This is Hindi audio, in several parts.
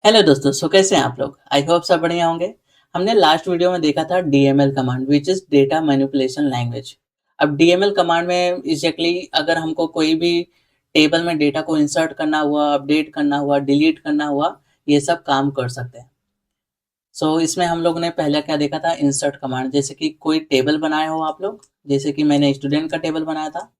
हेलो दोस्तों, सो कैसे हैं आप लोग? आई होप सब बढ़िया होंगे। हमने लास्ट वीडियो में देखा था DML command which is data manipulation language. अब डीएमएल कमांड में एग्ज़ैक्टली अगर हमको कोई भी टेबल में डेटा को इंसर्ट करना हुआ, अपडेट करना हुआ, डिलीट करना हुआ, ये सब काम कर सकते हैं। सो इसमें हम लोग ने पहले क्या देखा था, इंसर्ट कमांड। जैसे कि कोई टेबल बनाए हो आप लोग, जैसे कि मैंने स्टूडेंट का टेबल बनाया था।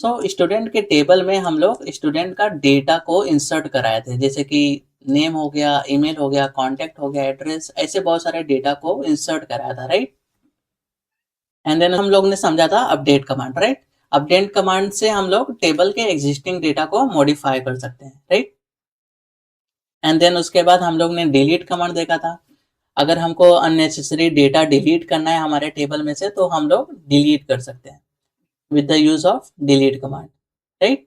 सो स्टूडेंट के टेबल में हम लोग स्टूडेंट का डेटा को इंसर्ट कराए थे, जैसे कि नेम हो गया, ईमेल हो गया, कॉन्टैक्ट हो गया, एड्रेस, ऐसे बहुत सारे डेटा को इंसर्ट कराया था, राइट? एंड देन हम लोग ने समझा था update command, right? Update command से हम लोग टेबल के एग्जिस्टिंग डेटा को मॉडिफाई कर सकते हैं, राइट? एंड देन उसके बाद हम लोग ने डिलीट कमांड देखा था। अगर हमको अननेसेसरी डेटा डिलीट करना है हमारे टेबल में से, तो हम लोग डिलीट कर सकते हैं with the use of delete command, right?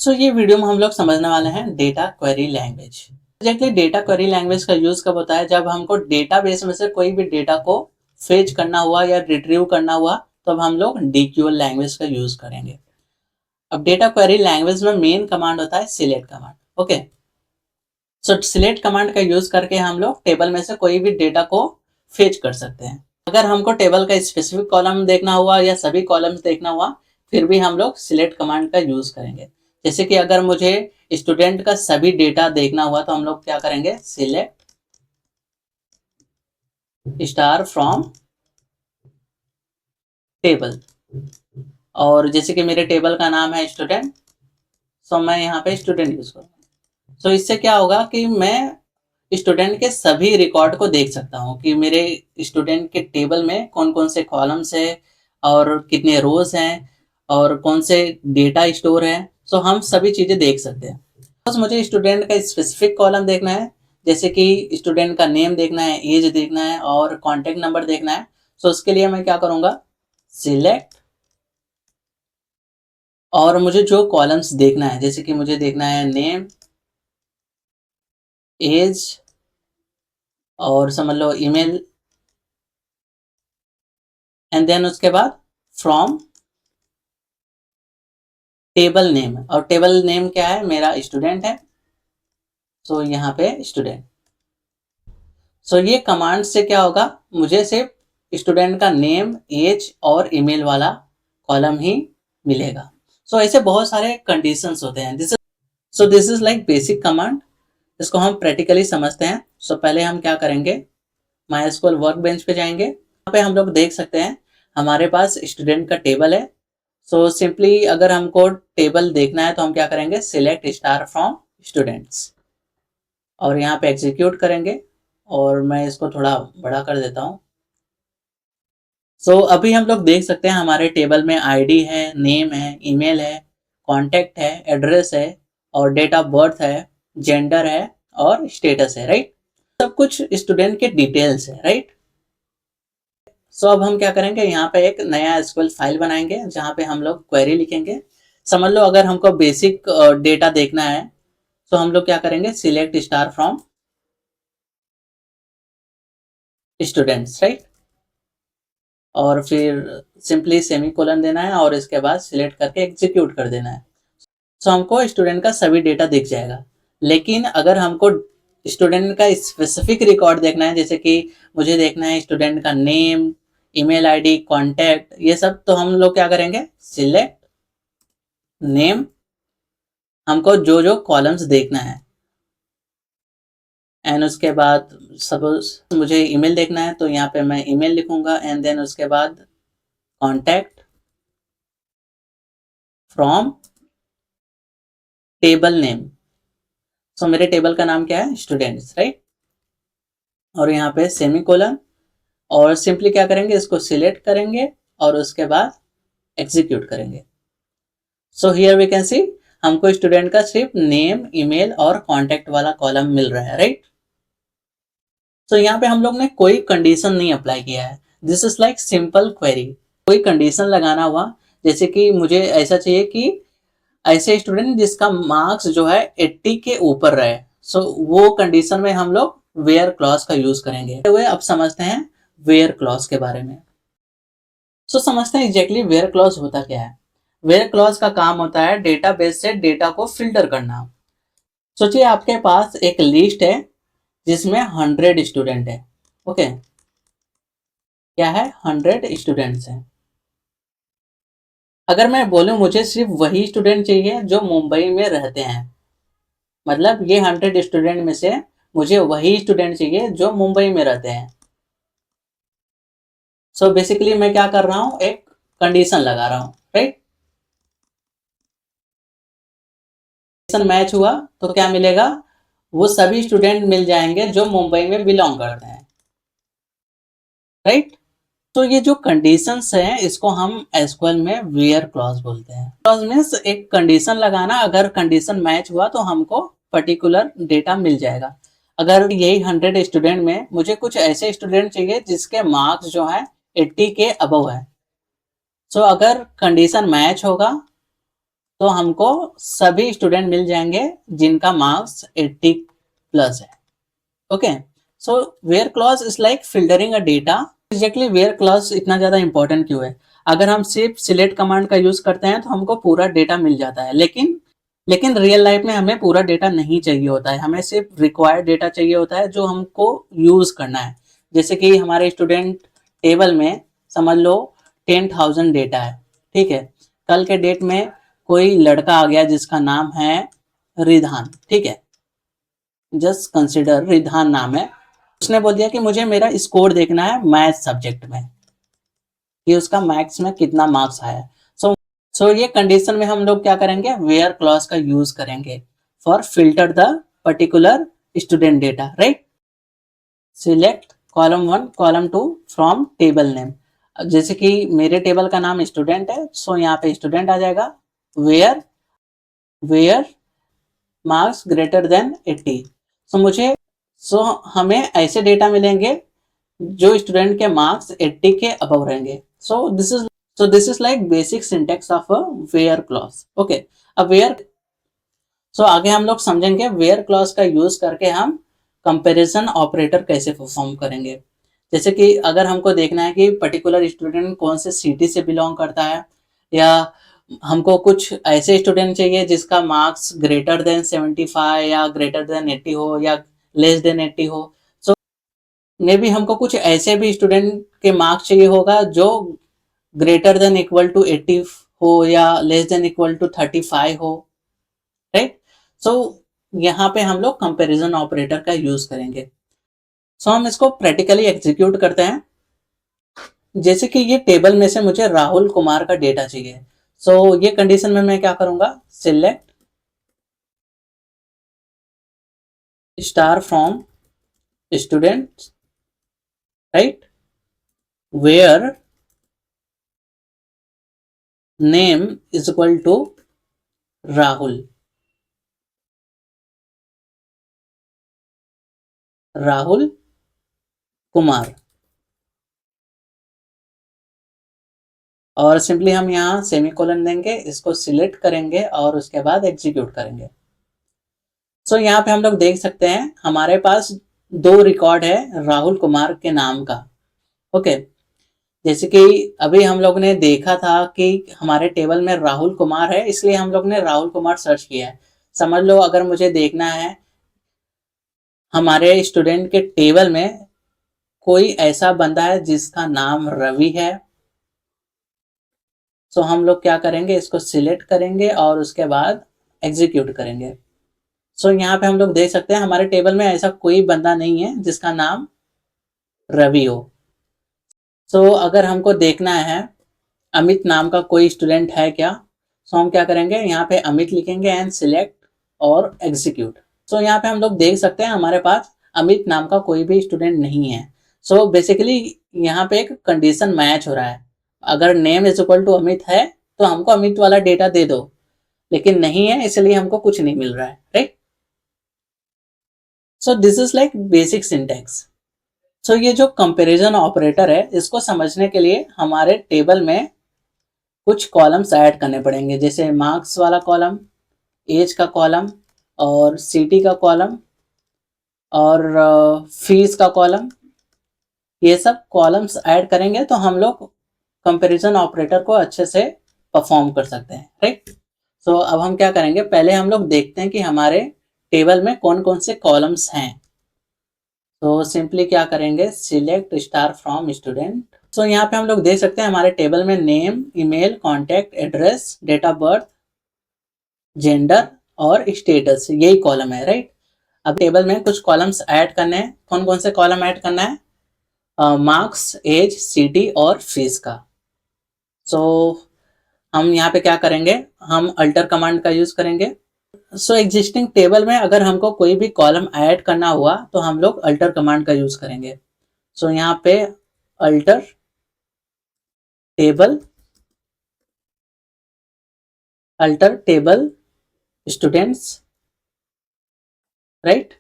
So ये वीडियो में हम लोग समझने वाले हैं data query language. Exactly data query language का यूज कब होता है? जब हमको डेटाबेस में से कोई भी डेटा को फेच करना हुआ या रिट्रीव करना हुआ, तब हम लोग डीक्यूएल लैंग्वेज का यूज करेंगे। अब डेटा क्वेरी लैंग्वेज में मेन कमांड होता है सिलेक्ट कमांड। ओके, सो सिलेक्ट कमांड का यूज करके हम लोग टेबल में से कोई भी डेटा को फेच कर सकते हैं। अगर हमको टेबल का स्पेसिफिक कॉलम देखना हुआ या सभी कॉलम्स देखना हुआ, फिर भी हम लोग सिलेक्ट कमांड का यूज करेंगे। जैसे कि अगर मुझे स्टूडेंट का सभी डेटा देखना हुआ, तो हम लोग क्या करेंगे, सिलेक्ट स्टार फ्रॉम टेबल। और जैसे कि मेरे टेबल का नाम है स्टूडेंट, सो मैं यहाँ पे स्टूडेंट यूज करूँगा। सो इससे क्या होगा कि मैं स्टूडेंट के सभी रिकॉर्ड को देख सकता हूँ कि मेरे स्टूडेंट के टेबल में कौन कौन से कॉलम्स है और कितने रोज हैं और कौन से डेटा स्टोर है। सो हम सभी चीज़ें देख सकते हैं। बस मुझे स्टूडेंट का स्पेसिफिक कॉलम देखना है, जैसे कि स्टूडेंट का नेम देखना है, एज देखना है और कॉन्टैक्ट नंबर देखना है। सो उसके लिए मैं क्या करूँगा, सिलेक्ट, और मुझे जो कॉलम्स देखना है, जैसे कि मुझे देखना है नेम, एज और समझ लो ईमेल, एंड देन उसके बाद फ्रॉम टेबल नेम। और टेबल नेम क्या है, मेरा स्टूडेंट है। सो यहाँ पे स्टूडेंट। सो ये कमांड से क्या होगा, मुझे सिर्फ स्टूडेंट का नेम, एज और ईमेल वाला कॉलम ही मिलेगा। सो ऐसे बहुत सारे कंडीशंस होते हैं। This is like basic command. इसको हम प्रैक्टिकली समझते हैं। सो पहले हम क्या करेंगे, माई एसक्यूएल वर्क बेंच पे जाएंगे। यहाँ पे हम लोग देख सकते हैं हमारे पास स्टूडेंट का टेबल है। सो सिंपली अगर हमको टेबल देखना है, तो हम क्या करेंगे, सिलेक्ट स्टार फ्रॉम स्टूडेंट्स और यहाँ पे एग्जीक्यूट करेंगे। और मैं इसको थोड़ा बड़ा कर देता हूँ। सो अभी हम लोग देख सकते हैं हमारे टेबल में आईडी है, नेम है, ईमेल है, कॉन्टैक्ट है, एड्रेस है और डेट ऑफ बर्थ है, जेंडर है और स्टेटस है, राइट? सब कुछ स्टूडेंट के डिटेल्स है, राइट? सो अब हम क्या करेंगे, यहाँ पे एक नया एसक्यूएल फाइल बनाएंगे जहाँ पे हम लोग क्वेरी लिखेंगे। समझ लो अगर हमको बेसिक डेटा देखना है, तो हम लोग क्या करेंगे, select star from students, right? और फिर सिंपली सेमी कोलन देना है और इसके बाद सिलेक्ट करके एग्जीक्यूट कर देना है। सो हमको स्टूडेंट का सभी डेटा दिख जाएगा। लेकिन अगर हमको स्टूडेंट का स्पेसिफिक रिकॉर्ड देखना है, जैसे कि मुझे देखना है स्टूडेंट का नेम, ईमेल आईडी, कॉन्टैक्ट, ये सब, तो हम लोग क्या करेंगे, सिलेक्ट नेम। हमको जो जो कॉलम्स देखना है, एंड उसके बाद सपोज मुझे ईमेल देखना है, तो यहाँ पे मैं ईमेल लिखूंगा। एंड देन उसके बाद कॉन्टैक्ट फ्रॉम टेबल नेम। सो मेरे टेबल का नाम क्या है, स्टूडेंट्स, राइट? और यहाँ पे सेमी कोलन। और सिंपली क्या करेंगे, इसको सिलेक्ट करेंगे और उसके बाद एग्जीक्यूट करेंगे। So here we can see हमको स्टूडेंट का सिर्फ नेम, ईमेल और कॉन्टैक्ट वाला कॉलम मिल रहा है, राइट? सो यहाँ पे हम लोग ने कोई कंडीशन नहीं अप्लाई किया है। This is like simple query. कोई कंडीशन लगाना हुआ, जैसे कि मुझे ऐसा चाहिए कि ऐसे स्टूडेंट जिसका मार्क्स जो है 80 के ऊपर रहे, सो वो कंडीशन में हम लोग वेयर क्लॉज का यूज करेंगे। अब समझते हैं वेयर क्लॉज के बारे में। सो समझते हैं एग्जैक्टली वेयर क्लॉज होता क्या है। वेयर क्लॉज का काम होता है डेटाबेस से डेटा को फिल्टर करना। सोचिए आपके पास एक लिस्ट है जिसमें 100 स्टूडेंट है। ओके, क्या है, 100 स्टूडेंट्स हैं। अगर मैं बोलूं मुझे सिर्फ वही स्टूडेंट चाहिए जो मुंबई में रहते हैं, मतलब ये 100 स्टूडेंट में से मुझे वही स्टूडेंट चाहिए जो मुंबई में रहते हैं। सो बेसिकली मैं क्या कर रहा हूँ, एक कंडीशन लगा रहा हूँ, राइट। कंडीशन मैच हुआ तो क्या मिलेगा, वो सभी स्टूडेंट मिल जाएंगे जो मुंबई में बिलोंग करते हैं, राइट। तो ये जो कंडीशंस हैं इसको हम एसक्यूएल में वेयर क्लॉज बोलते हैं। क्लॉज मीन्स एक कंडीशन लगाना, अगर कंडीशन मैच हुआ तो हमको पर्टिकुलर डेटा मिल जाएगा। अगर यही 100 स्टूडेंट में मुझे कुछ ऐसे स्टूडेंट चाहिए जिसके मार्क्स जो है 80 के अबव है। सो अगर कंडीशन मैच होगा तो हमको सभी स्टूडेंट मिल जाएंगे जिनका मार्क्स 80 प्लस है। Okay, so where clause is like filtering a data. Exactly where clause इतना ज्यादा इंपॉर्टेंट क्यों है? अगर हम सिर्फ सिलेक्ट कमांड का यूज करते हैं तो हमको पूरा डेटा मिल जाता है, लेकिन रियल लाइफ में हमें पूरा डेटा नहीं चाहिए होता है, हमें सिर्फ रिक्वायर्ड डेटा चाहिए होता है जो हमको यूज करना है। जैसे कि हमारे स्टूडेंट टेबल में समझ लो 10,000 डेटा है, ठीक है। कल के डेट में कोई लड़का आ गया जिसका नाम है रिधान, ठीक है, जस्ट कंसिडर रिधान नाम है। उसने बोल दिया कि मुझे मेरा स्कोर देखना है मैथ सब्जेक्ट में, कि उसका मैथ्स में कितना मार्क्स आया। सो ये कंडीशन में हम लोग क्या करेंगे, वेयर क्लॉज का यूज करेंगे for filter the particular student data, right. Select column 1 column 2 from table name. जैसे कि मेरे टेबल का नाम स्टूडेंट है, सो यहाँ पे स्टूडेंट आ जाएगा। Where where marks greater than 80। So हमें ऐसे डेटा मिलेंगे जो स्टूडेंट के मार्क्स 80 के अबव रहेंगे। So this is like basic syntax of a where clause. Okay, अब वेयर, सो आगे हम लोग समझेंगे वेयर क्लॉज का यूज करके हम कंपैरिजन ऑपरेटर कैसे परफॉर्म करेंगे। जैसे कि अगर हमको देखना है कि पर्टिकुलर स्टूडेंट कौन से सिटी से बिलोंग करता है, या हमको कुछ ऐसे स्टूडेंट चाहिए जिसका मार्क्स ग्रेटर देन 75 या ग्रेटर देन 80 हो या लेस देन 80 हो। सो मे बी हमको कुछ ऐसे भी स्टूडेंट के मार्क्स चाहिए होगा जो ग्रेटर देन इक्वल टू 80 हो या लेस देन इक्वल टू 35 हो, राइट। सो यहाँ पे हम लोग कंपैरिजन ऑपरेटर का यूज करेंगे। सो हम इसको प्रैक्टिकली एग्जीक्यूट करते हैं। जैसे कि ये टेबल में से मुझे राहुल कुमार का डेटा चाहिए। सो ये कंडीशन में मैं क्या करूंगा, select star from student, right, where name is equal to Rahul Rahul Kumar. और सिंपली हम यहाँ सेमीकोलन देंगे, इसको सिलेक्ट करेंगे और उसके बाद एग्जीक्यूट करेंगे। सो यहाँ पे हम लोग देख सकते हैं हमारे पास दो रिकॉर्ड है राहुल कुमार के नाम का। ओके, जैसे कि अभी हम लोग ने देखा था कि हमारे टेबल में राहुल कुमार है, इसलिए हम लोग ने राहुल कुमार सर्च किया है। समझ लो अगर मुझे देखना है हमारे स्टूडेंट के टेबल में कोई ऐसा बंदा है जिसका नाम रवि है, सो हम लोग क्या करेंगे, इसको सिलेक्ट करेंगे और उसके बाद एग्जीक्यूट करेंगे। सो यहाँ पे हम लोग देख सकते हैं हमारे टेबल में ऐसा कोई बंदा नहीं है जिसका नाम रवि हो। सो अगर हमको देखना है अमित नाम का कोई स्टूडेंट है क्या, सो हम क्या करेंगे, यहाँ पे अमित लिखेंगे एंड सिलेक्ट और एग्जीक्यूट। सो यहाँ पे हम लोग देख सकते हैं हमारे पास अमित नाम का कोई भी स्टूडेंट नहीं है। सो बेसिकली यहाँ पे एक कंडीशन मैच हो रहा है। अगर name is equal to Amit है तो हमको अमित वाला डेटा दे दो, लेकिन नहीं है इसलिए हमको कुछ नहीं मिल रहा है, right. So this is like basic syntax. So ये जो कंपैरिजन ऑपरेटर है इसको समझने के लिए हमारे टेबल में कुछ कॉलम्स ऐड करने पड़ेंगे, जैसे मार्क्स वाला कॉलम, एज का कॉलम और सिटी का कॉलम और फीस का कॉलम। ये सब कॉलम्स ऐड करेंगे तो हम लोग कंपैरिजन ऑपरेटर को अच्छे से परफॉर्म कर सकते हैं, राइट। सो अब हम क्या करेंगे, पहले हम लोग देखते हैं कि हमारे टेबल में कौन कौन से कॉलम्स हैं। तो सिंपली क्या करेंगे, सिलेक्ट स्टार फ्रॉम स्टूडेंट। सो यहाँ पे हम लोग देख सकते हैं हमारे टेबल में name, email, contact, address, date of birth, gender और स्टेटस, यही कॉलम है, राइट। अब टेबल में कुछ कॉलम्स ऐड करने हैं। कौन कौन से कॉलम ऐड करना है, मार्क्स, एज, सिटी और फीस का। सो हम यहाँ पे क्या करेंगे, हम अल्टर कमांड का यूज करेंगे। सो एग्जिस्टिंग टेबल में अगर हमको कोई भी कॉलम ऐड करना हुआ तो हम लोग अल्टर कमांड का यूज करेंगे। सो यहाँ पे alter table, alter table students, right.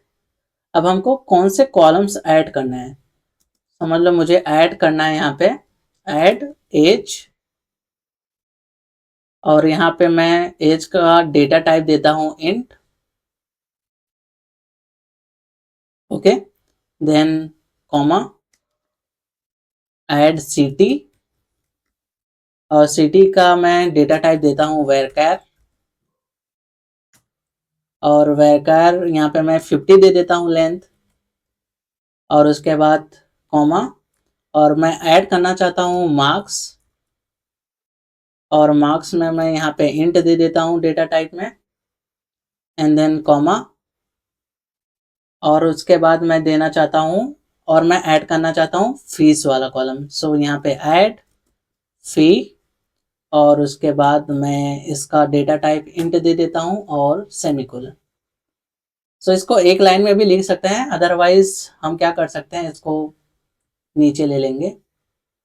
अब हमको कौन से कॉलम्स ऐड करने हैं, समझ लो मुझे ऐड करना है यहाँ पे ऐड एज, और यहाँ पे मैं एज का डेटा टाइप देता हूँ int, okay. Then comma add city, और सिटी का मैं डेटा टाइप देता हूँ वेरकैर, और वेरकैर यहाँ पे मैं 50 दे देता हूँ लेंथ, और उसके बाद कॉमा, और मैं ऐड करना चाहता हूँ मार्क्स, और मार्क्स में मैं यहाँ पे इंट दे देता हूँ डेटा टाइप में, एंड देन कॉमा, और उसके बाद मैं देना चाहता हूँ, और मैं ऐड करना चाहता हूँ फीस वाला कॉलम। सो यहाँ पे ऐड फी, और उसके बाद मैं इसका डेटा टाइप इंट दे देता हूँ और सेमीकोलन। सो इसको एक लाइन में भी लिख सकते हैं, अदरवाइज हम क्या कर सकते हैं, इसको नीचे ले लेंगे।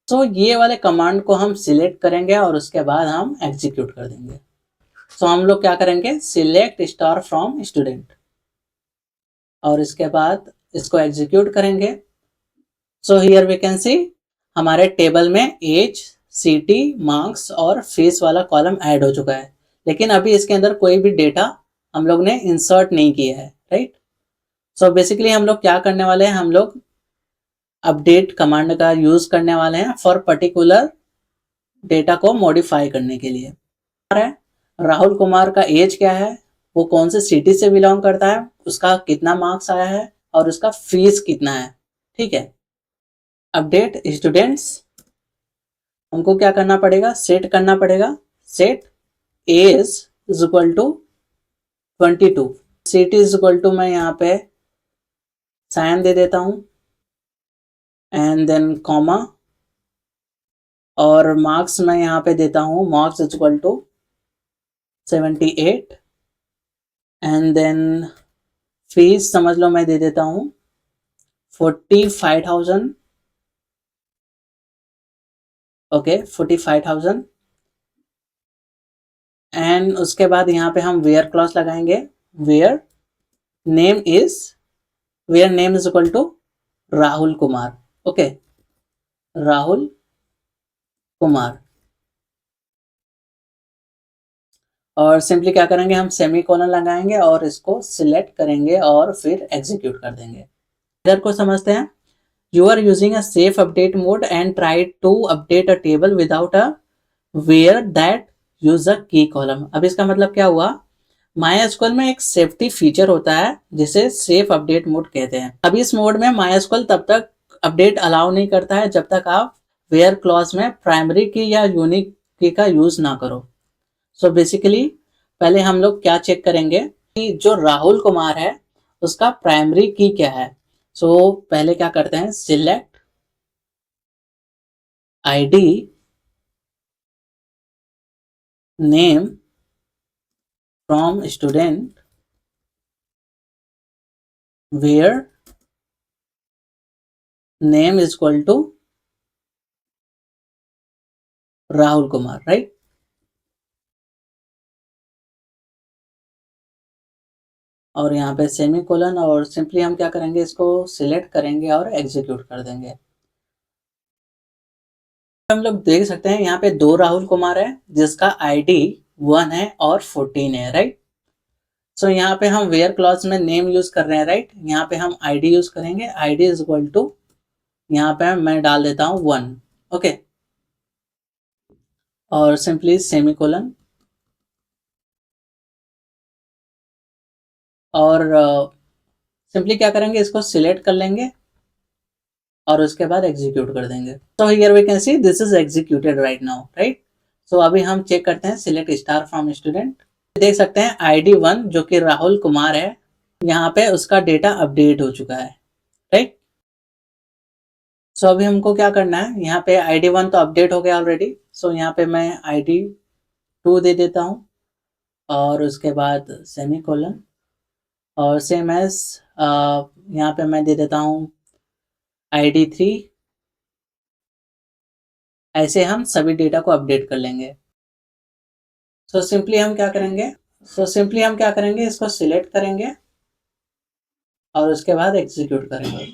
सो ये वाले कमांड को हम सिलेक्ट करेंगे और उसके बाद हम एग्जीक्यूट कर देंगे। सो हम लोग क्या करेंगे, सिलेक्ट स्टार फ्रॉम स्टूडेंट, और इसके बाद इसको एग्जीक्यूट करेंगे। So here we can see हमारे टेबल में एज, सिटी, मार्क्स और फीस वाला कॉलम ऐड हो चुका है, लेकिन अभी इसके अंदर कोई भी डेटा हम लोग ने इंसर्ट नहीं किया है, राइट। सो बेसिकली हम लोग क्या करने वाले हैं, हम लोग अपडेट कमांड का यूज करने वाले हैं फॉर पर्टिकुलर डेटा को मॉडिफाई करने के लिए। राहुल कुमार का एज क्या है, वो कौन से सिटी से बिलोंग करता है, उसका कितना मार्क्स आया है और उसका फीस कितना है, ठीक है। अपडेट स्टूडेंट्स, हमको क्या करना पड़ेगा, सेट करना पड़ेगा, set age is equal to 22, city is equal to मैं यहाँ पे साइन दे देता हूँ, एंड देन कॉमा, और मार्क्स मैं यहाँ पे देता हूँ marks is equal to 78, and then fees समझ लो मैं दे देता हूँ 45,000, ओके 45,000, एंड उसके बाद यहाँ पे हम वेयर क्लॉज लगाएंगे, where name is, where name is equal to Rahul Kumar, okay Rahul Kumar, और सिंपली क्या करेंगे, हम सेमी कोलन लगाएंगे और इसको सिलेक्ट करेंगे और फिर एग्जीक्यूट कर देंगे। इधर को समझते हैं, you are using a safe update mode and try to update a table without a where that use a key column. अब इसका मतलब क्या हुआ, MySQL में एक सेफ्टी फीचर होता है जिसे सेफ अपडेट मोड कहते हैं। अब इस मोड में MySQL तब तक अपडेट अलाउ नहीं करता है जब तक आप वेयर क्लॉज में प्राइमरी की या यूनिक की का यूज ना करो। सो बेसिकली पहले हम लोग क्या चेक करेंगे कि जो राहुल कुमार है उसका प्राइमरी की क्या है। सो पहले क्या करते हैं, select ID name from student where name is equal to Rahul Kumar, right. और यहाँ पे सेमी कोलन, और सिंपली हम क्या करेंगे, इसको सिलेक्ट करेंगे और एग्जीक्यूट कर देंगे। हम लोग देख सकते हैं यहाँ पे 2 राहुल कुमार है जिसका आईडी 1 है और 14 है, राइट। सो यहाँ पे हम वेयर क्लॉज में नेम यूज कर रहे हैं, राइट। यहाँ पे हम आईडी यूज करेंगे, आईडी इज इक्वल टू, यहाँ पे मैं डाल देता हूँ 1, ओके, और सिंपली सेमी कोलन, और सिंपली क्या करेंगे, इसको सिलेक्ट कर लेंगे और उसके बाद एग्जीक्यूट कर देंगे। तो here we can see this is executed right now, right. So अभी हम चेक करते हैं सिलेक्ट स्टार फ्रॉम स्टूडेंट। देख सकते हैं ID1 जो कि राहुल कुमार है, यहाँ पे उसका डेटा अपडेट हो चुका है, राइट। सो अभी हमको क्या करना है, यहाँ पे ID1 तो अपडेट हो गया ऑलरेडी। सो यहाँ पे मैं ID2 दे देता हूँ और उसके बाद सेमी कोलन और सेम एज यहाँ पे मैं दे देता हूँ ID3। ऐसे हम सभी डेटा को अपडेट कर लेंगे। सो सिंपली हम क्या करेंगे, इसको सिलेक्ट करेंगे और उसके बाद एग्जीक्यूट करेंगे।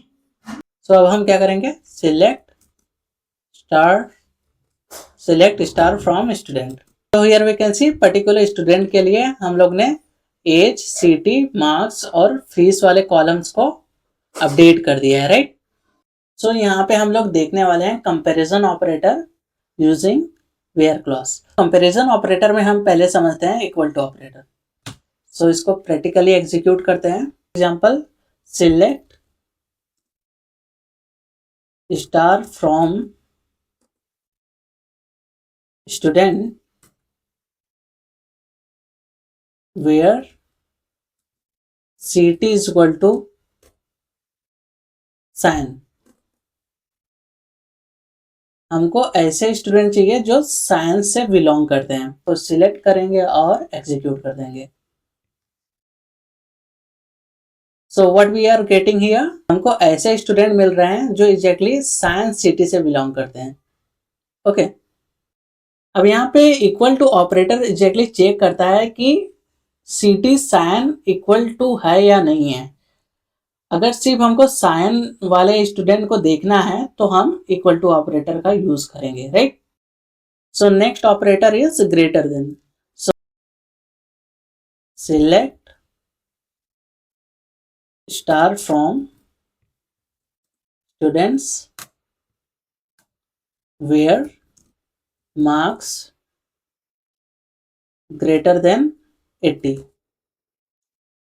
सो अब हम क्या करेंगे, सिलेक्ट स्टार फ्रॉम स्टूडेंट। तो here we can see particular student के लिए हम लोग ने एज, सिटी, मार्क्स और फीस वाले कॉलम्स को अपडेट कर दिया है, राइट। सो यहाँ पे हम लोग देखने वाले हैं comparison operator using var clause. Comparison operator में हम पहले समझते हैं इक्वल टू ऑपरेटर। सो इसको प्रैक्टिकली एग्जीक्यूट करते हैं। Example, select star from student where CT is equal to Sion. हमको ऐसे स्टूडेंट चाहिए जो साइंस से बिलोंग करते हैं, तो सिलेक्ट करेंगे और एग्जीक्यूट कर देंगे। So what we are getting here, हमको ऐसे स्टूडेंट मिल रहे हैं जो एग्जैक्टली साइंस सिटी से बिलोंग करते हैं, ओके। अब यहाँ पे equal to operator exactly check करता है कि सिटी साइन इक्वल टू है या नहीं है। अगर सिर्फ हमको साइन वाले स्टूडेंट को देखना है तो हम इक्वल टू ऑपरेटर का यूज करेंगे, right. So next operator is greater than. So select star from students where marks greater than 80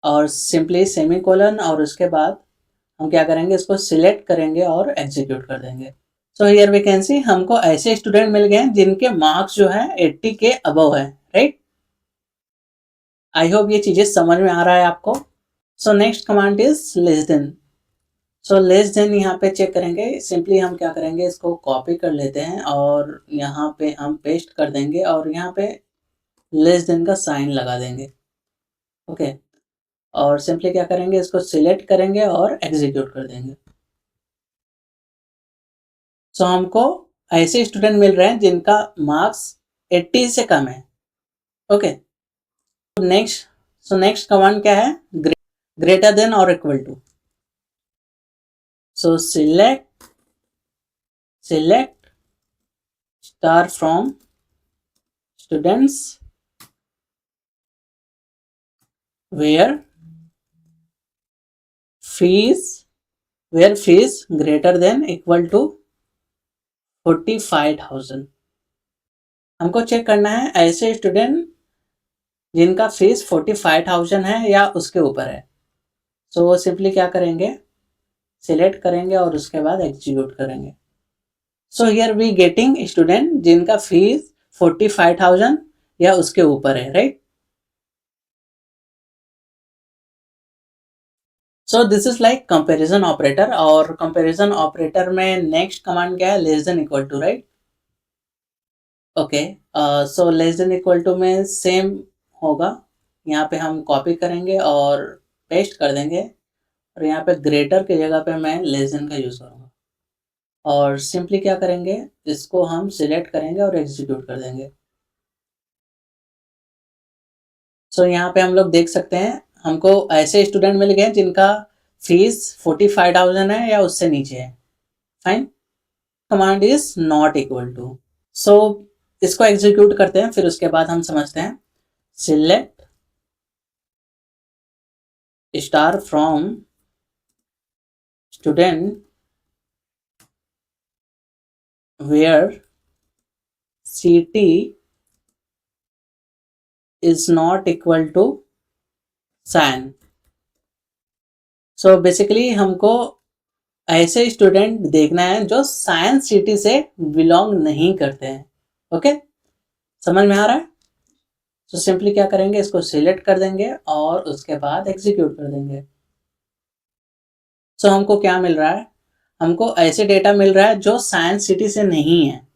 और सिंपली सेमीकोलन और उसके बाद हम क्या करेंगे, इसको सिलेक्ट करेंगे और एग्जीक्यूट कर देंगे। So here we can see हमको ऐसे स्टूडेंट मिल गए हैं जिनके मार्क्स जो है 80 के अबव है, राइट। आई होप ये चीजें समझ में आ रहा है आपको। So next command is less than. So less then यहाँ पे चेक करेंगे। सिंपली हम क्या करेंगे, इसको कॉपी कर लेते हैं और यहाँ पे हम पेस्ट कर देंगे और यहाँ पे लेस देन का साइन लगा देंगे, ओके। और सिंपली क्या करेंगे, इसको सिलेक्ट करेंगे और एग्जीक्यूट कर देंगे। सो हमको ऐसे स्टूडेंट मिल रहे हैं जिनका मार्क्स 80 से कम है, ओके। नेक्स्ट कमांड क्या है, ग्रेटर देन और equal to. So select star from students where fees greater than equal to 45,000। हमको चेक करना है ऐसे स्टूडेंट जिनका फीस 45,000 है या उसके ऊपर है। सो वो सिंपली क्या करेंगे, सिलेक्ट करेंगे और उसके बाद एग्जीक्यूट करेंगे। So here we getting student जिनका फीस 45,000 या उसके ऊपर है, right. So this is like comparison operator. और कंपैरिजन ऑपरेटर में नेक्स्ट कमांड क्या है, less than equal to, right, okay. So less than equal to में सेम होगा। यहाँ पे हम कॉपी करेंगे और पेस्ट कर देंगे और यहाँ पे ग्रेटर की जगह पे मैं लेस देन का यूज़ करूँगा और सिंपली क्या करेंगे, इसको हम सिलेक्ट करेंगे और एग्जीक्यूट कर देंगे। सो यहाँ पे हम लोग देख सकते हैं हमको ऐसे स्टूडेंट मिल गए जिनका फीस 45,000 है या उससे नीचे है, fine. Command is not equal to. So इसको एग्जीक्यूट करते हैं, फिर उसके बाद हम समझते हैं। Select star from student where CT is not equal to Sion. So basically हमको ऐसे स्टूडेंट देखना है जो साइंस सिटी से बिलोंग नहीं करते हैं। ओके, समझ में आ रहा है? तो सिंपली क्या करेंगे, इसको सिलेक्ट कर देंगे और उसके बाद एग्जीक्यूट कर देंगे। सो हमको क्या मिल रहा है, हमको ऐसे डेटा मिल रहा है जो साइंस सिटी से नहीं है।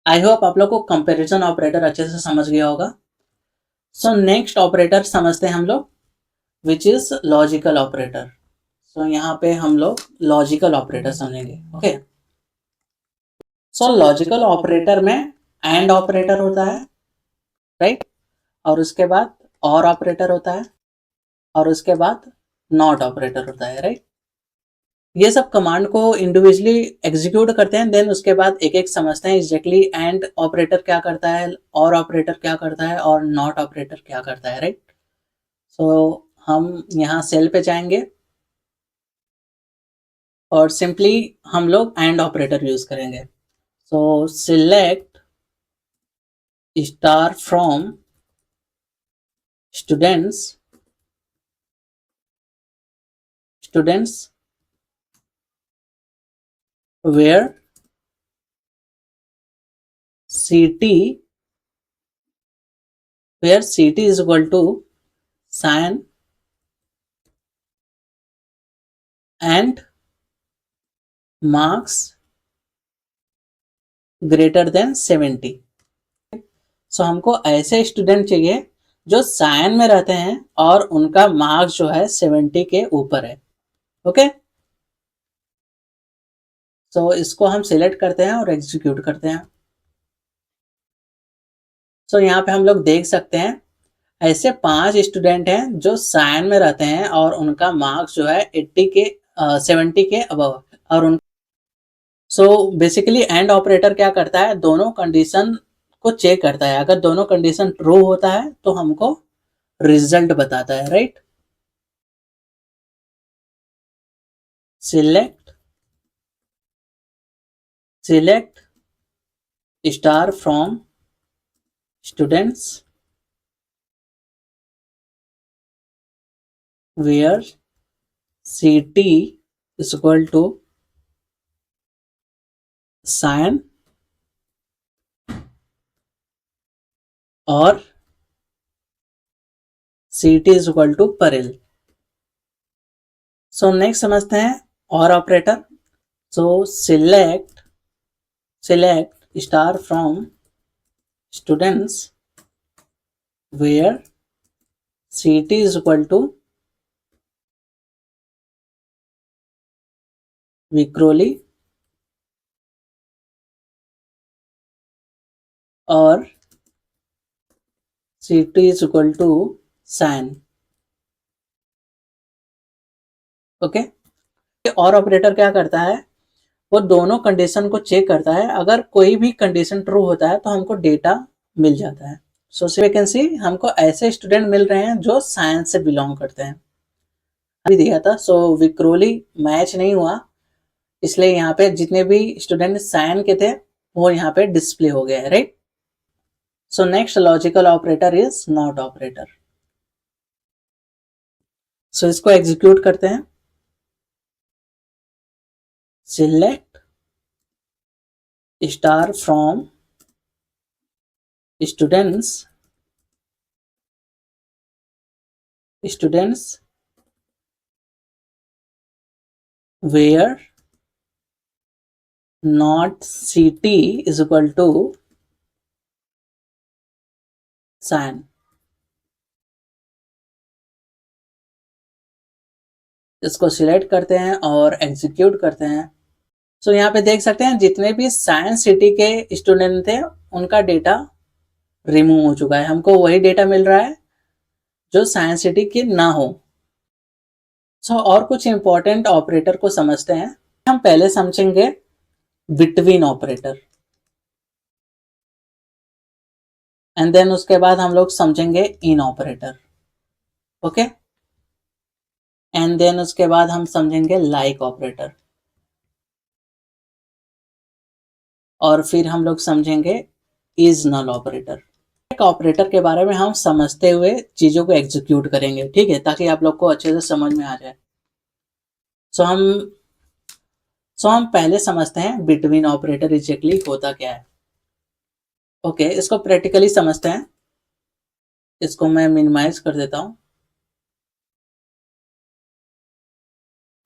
आई होप आप लोग को कंपैरिजन ऑपरेटर अच्छे से समझ गया होगा। सो नेक्स्ट ऑपरेटर समझते हैं हम लोग, विच इज लॉजिकल ऑपरेटर। सो यहाँ पे हम लोग लॉजिकल ऑपरेटर समझेंगे। ओके, सो लॉजिकल ऑपरेटर में एंड ऑपरेटर होता है, राइट, और उसके बाद और ऑपरेटर होता है, और उसके बाद नॉट ऑपरेटर होता है, राइट। ये सब कमांड को इंडिविजुअली एग्जीक्यूट करते हैं, देन उसके बाद एक एक समझते हैं एग्जैक्टली एंड ऑपरेटर क्या करता है, और ऑपरेटर क्या करता है, और नॉट ऑपरेटर क्या करता है, राइट। सो हम यहाँ सेल पे जाएंगे और सिंपली हम लोग एंड ऑपरेटर यूज करेंगे। सो select star from students where ct is equal to cyan and marks greater than 70। सो हमको ऐसे स्टूडेंट चाहिए जो साइन में रहते हैं और उनका मार्क्स जो है 70 के ऊपर है। ओके, सो इसको हम सिलेक्ट करते हैं और एग्जीक्यूट करते हैं। सो यहाँ पे हम लोग देख सकते हैं ऐसे 5 स्टूडेंट हैं जो साइन में रहते हैं और उनका मार्क्स जो है 80 के 70 के अबव और उन सो बेसिकली एंड ऑपरेटर क्या करता है, दोनों कंडीशन को चेक करता है। अगर दोनों कंडीशन ट्रू होता है तो हमको रिजल्ट बताता है, right. Select star from students where ct is equal to cyan और ct is equal to parallel। So next समझते हैं और operator. So select star from students where ct is equal to Vikhroli और ct is equal to cyan। Okay, और ऑपरेटर क्या करता है, वो दोनों कंडीशन को चेक करता है। अगर कोई भी कंडीशन ट्रू होता है तो हमको डेटा मिल जाता है। सो वैकेंसी हमको ऐसे स्टूडेंट मिल रहे हैं जो साइंस से बिलोंग करते हैं, अभी दिया था। सो विक्रोली मैच नहीं हुआ, इसलिए यहाँ पे जितने भी स्टूडेंट साइन के थे वो यहाँ पे डिस्प्ले हो गया है, right. So next logical operator is not operator. So इसको एग्जीक्यूट करते हैं। Select star from students where not ct is equal to cyan। इसको सिलेक्ट करते हैं और एग्जीक्यूट करते हैं। सो यहाँ पे देख सकते हैं जितने भी साइंस सिटी के स्टूडेंट थे उनका डेटा रिमूव हो चुका है। हमको वही डेटा मिल रहा है जो साइंस सिटी के ना हो। सो और कुछ इंपॉर्टेंट ऑपरेटर को समझते हैं। हम पहले समझेंगे बिटवीन ऑपरेटर, एंड देन उसके बाद हम लोग समझेंगे इन ऑपरेटर। ओके, एंड देन उसके बाद हम समझेंगे लाइक ऑपरेटर, और फिर हम लोग समझेंगे इज नल ऑपरेटर। एक ऑपरेटर के बारे में हम समझते हुए चीज़ों को एग्जीक्यूट करेंगे, ठीक है, ताकि आप लोग को अच्छे से समझ में आ जाए। सो हम पहले समझते हैं बिटवीन ऑपरेटर एग्जैक्टली होता क्या है। ओके, इसको प्रैक्टिकली समझते हैं। इसको मैं मिनिमाइज कर देता हूँ।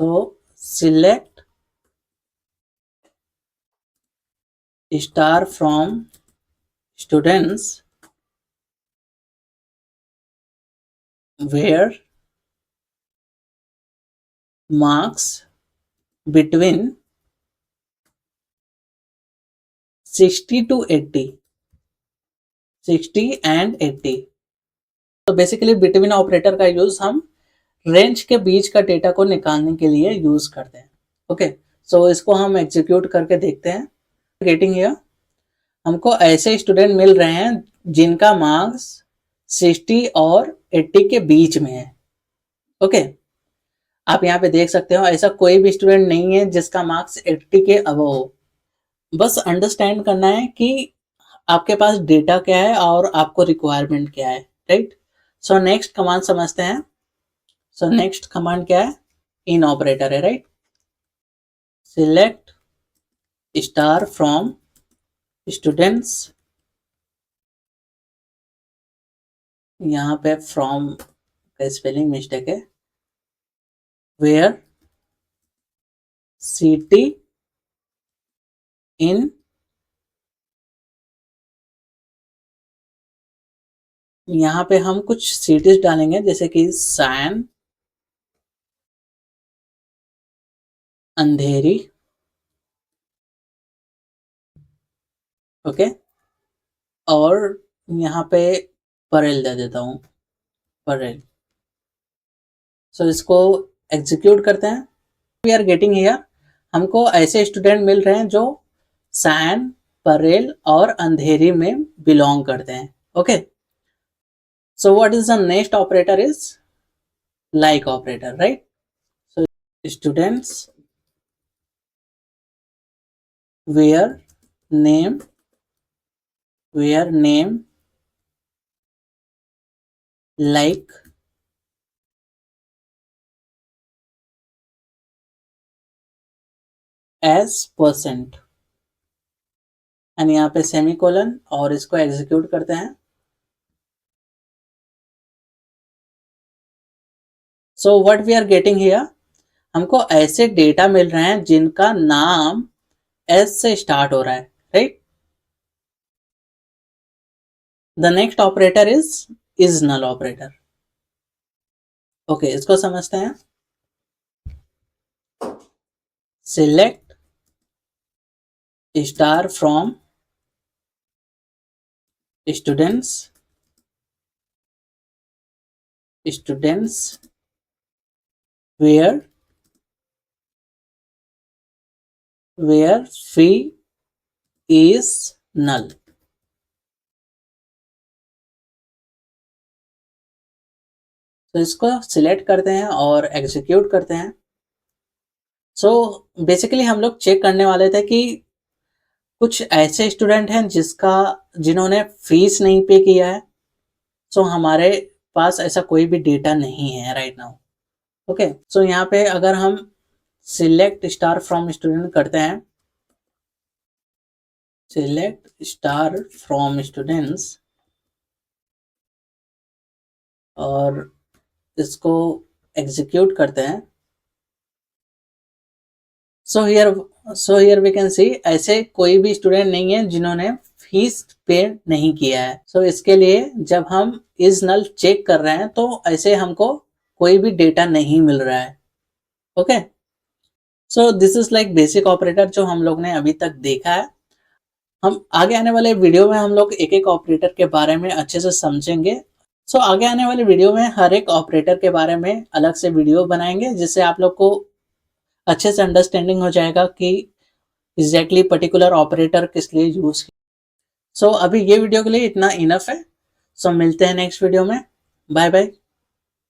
तो select star from students where marks between 60 to 80, 60 and 80। तो बेसिकली बिटवीन ऑपरेटर का यूज हम रेंज के बीच का डेटा को निकालने के लिए यूज करते हैं। ओके, सो इसको हम एग्जीक्यूट करके देखते हैं। गेटिंग हियर, हमको ऐसे स्टूडेंट मिल रहे हैं जिनका मार्क्स 60 और 80 के बीच में है। ओके, आप यहाँ पे देख सकते हो ऐसा कोई भी स्टूडेंट नहीं है जिसका मार्क्स 80 के अबव हो। बस अंडरस्टैंड करना है कि आपके पास डेटा क्या है और आपको रिक्वायरमेंट क्या है, राइट। सो नेक्स्ट कमांड समझते हैं। सो नेक्स्ट कमांड क्या है? इन ऑपरेटर है, right. Select star from students, यहाँ पे फ्रॉम का स्पेलिंग मिस्टेक है, वेयर सिटी इन, यहाँ पे हम कुछ सिटीज डालेंगे जैसे कि सैन, अंधेरी, ओके, और यहाँ पे परेल दे देता हूँ, परेल। सो इसको एग्जीक्यूट करते हैं। वी आर गेटिंग हियर, हमको ऐसे स्टूडेंट मिल रहे हैं जो सैन, परेल और अंधेरी में बिलोंग करते हैं। Okay, so what is the next operator is like operator, right. So students where name, where name like age percent, and यहाँ पे सेमीकोलन, और इसको एग्जीक्यूट करते हैं। So what we are getting here, हमको ऐसे डेटा मिल रहे हैं जिनका नाम एस से स्टार्ट हो रहा है, right. The next operator is null operator. Okay, इसको समझते हैं। Select star from students, students where fee is null. तो इसको सिलेक्ट करते हैं और एग्जीक्यूट करते हैं। सो बेसिकली हम लोग चेक करने वाले थे कि कुछ ऐसे स्टूडेंट हैं जिन्होंने फीस नहीं पे किया है। सो हमारे पास ऐसा कोई भी डेटा नहीं है राइट नाउ। ओके, सो यहाँ पे अगर हम सिलेक्ट स्टार फ्रॉम स्टूडेंट करते हैं, सिलेक्ट स्टार फ्रॉम स्टूडेंट्स, और इसको एग्जीक्यूट करते हैं। So here we can see ऐसे कोई भी स्टूडेंट नहीं है जिन्होंने फीस पे नहीं किया है। सो इसके लिए जब हम इज नल चेक कर रहे हैं तो ऐसे हमको कोई भी डेटा नहीं मिल रहा है। Okay, so this is like basic operator जो हम लोग ने अभी तक देखा है। हम आगे आने वाले वीडियो में हम लोग एक एक ऑपरेटर के बारे में अच्छे से समझेंगे। सो आगे आने वाले वीडियो में हर एक ऑपरेटर के बारे में अलग से वीडियो बनाएंगे जिससे आप लोग को अच्छे से अंडरस्टैंडिंग हो जाएगा कि एग्जैक्टली पर्टिकुलर ऑपरेटर किस लिए यूज। सो अभी ये वीडियो के लिए इतना इनफ है। सो मिलते हैं नेक्स्ट वीडियो में। Bye bye.